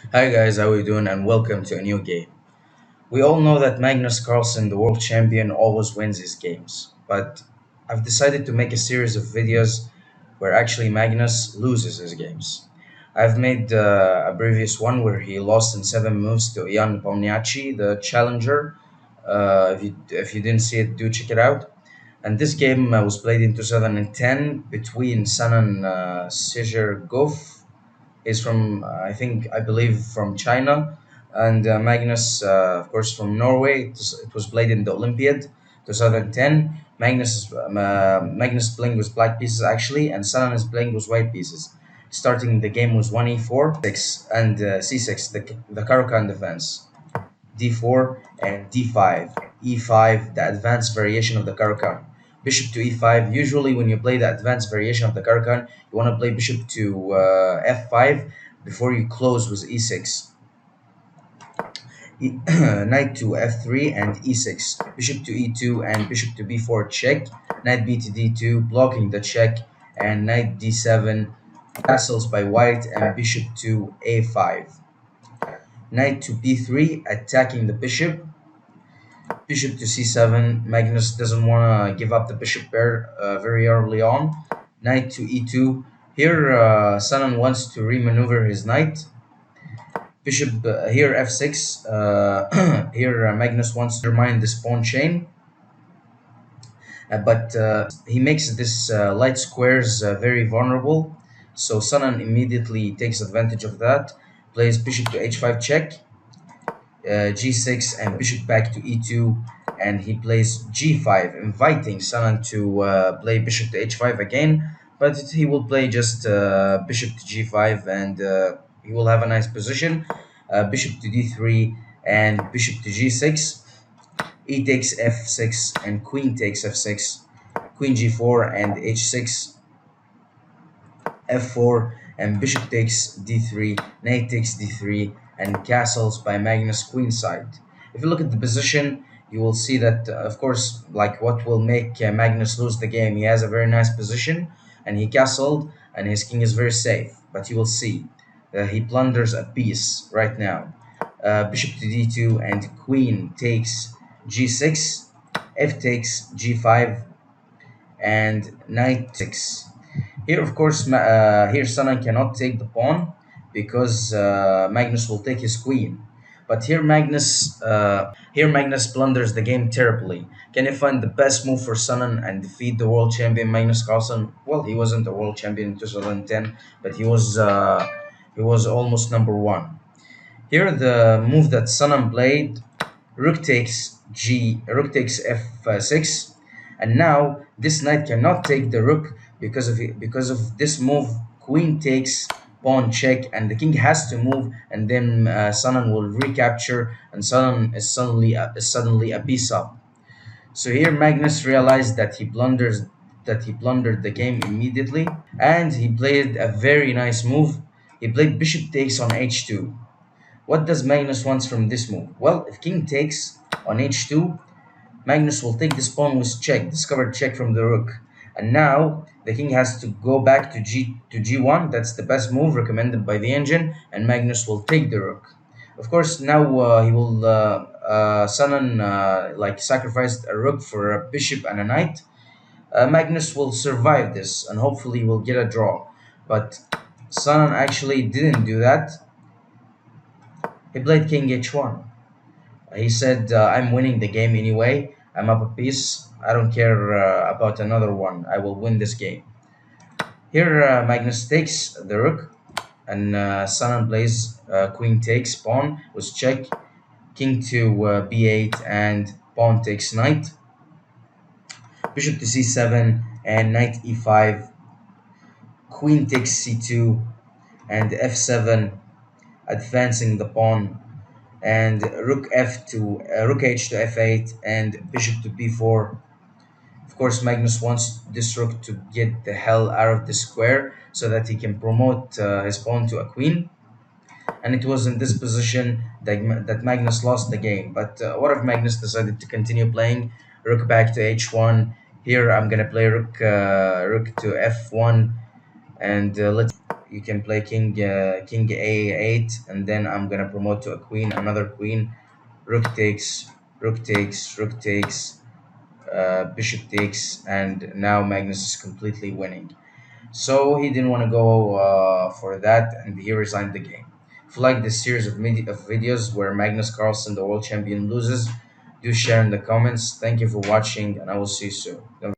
Hi guys, how are you doing? And welcome to a new game. We all know that Magnus Carlsen, the world champion, always wins his games. But I've decided to make a series of videos where actually Magnus loses his games. I've made a previous one where he lost in 7 moves to Ian Pomniachi, the challenger. If you didn't see it, do check it out. And this game was played in 2010 between Sanan Segroiv is from I believe from China, and Magnus, of course, from Norway. It was played in the Olympiad 2010. Magnus playing with black pieces actually, and Sanan is playing with white pieces. Starting the game was 1e4, 6, and c6, the Karukan defense. d4 and d5, e5, the advanced variation of the Karukan. Bishop to e5. Usually, when you play the advanced variation of the Karukan, you want to play bishop to f5 before you close with e6. Knight to f3 and e6. Bishop to e2 and bishop to b4 check. Knight b to d2, blocking the check, and knight d7. Castles by white and bishop to a5. Knight to b3, attacking the bishop. Bishop to c7. Magnus doesn't want to give up the bishop pair very early on. Knight to e2. Here, Sanan wants to remaneuver his knight. Bishop here f6. Here, Magnus wants to undermine this pawn chain. But he makes this light squares very vulnerable. So Sanan immediately takes advantage of that. Plays bishop to h5 check. G6 and bishop back to e2, and he plays g5, inviting Sanan to play bishop to h5 again, but he will play just bishop to g5, and he will have a nice position. Bishop to d3 and bishop to g6, e takes f6 and queen takes f6, queen g4 and h6, f4, and bishop takes d3, knight takes d3, and castles by Magnus queenside. If you look at the position, you will see that, of course, like what will make Magnus lose the game, he has a very nice position, and he castled, and his king is very safe. But you will see he blunders a piece right now. Bishop to d2 and queen takes g6, f takes g5, and knight 6. Here, of course, here Sanan cannot take the pawn because Magnus will take his queen. But here Magnus blunders the game terribly. Can you find the best move for Sanan and defeat the world champion Magnus Carlsen? Well, he wasn't a world champion in 2010, but he was almost number one. Here, the move that Sanan played, rook takes f6, and now this knight cannot take the rook because of this move. Queen takes, pawn check, and the king has to move, and then Sanan will recapture, and Sanan is suddenly a piece up. So here Magnus realized that he blundered the game immediately, and he played a very nice move. He played bishop takes on h2. What does Magnus wants from this move? Well, if king takes on h2, Magnus will take this pawn with check, discovered check from the rook. And now the king has to go back to g1. That's the best move recommended by the engine, and Magnus will take the rook. Of course, now he will Sanan like sacrifice a rook for a bishop and a knight. Magnus will survive this and hopefully will get a draw. But Sanan actually didn't do that. He played king h1. He said, I'm winning the game anyway. I'm up a piece. I don't care about another one. I will win this game. Here, Magnus takes the rook, and Sanan plays queen takes pawn with check, king to b8, and pawn takes knight, bishop to c7, and knight e5, queen takes c2, and f7, advancing the pawn, and rook h to f8, and bishop to b4. Of course, Magnus wants this rook to get the hell out of the square so that he can promote his pawn to a queen. And it was in this position that Magnus lost the game. But what if Magnus decided to continue playing rook back to h1? Here I'm gonna play rook to f1, and let's. You can play king a8, and then I'm gonna promote to a queen, another queen. Rook takes, rook takes, rook takes, bishop takes, and now Magnus is completely winning. So he didn't want to go for that, and he resigned the game. If you like this series of videos where Magnus Carlsen, the world champion, loses, do share in the comments. Thank you for watching, and I will see you soon. Don't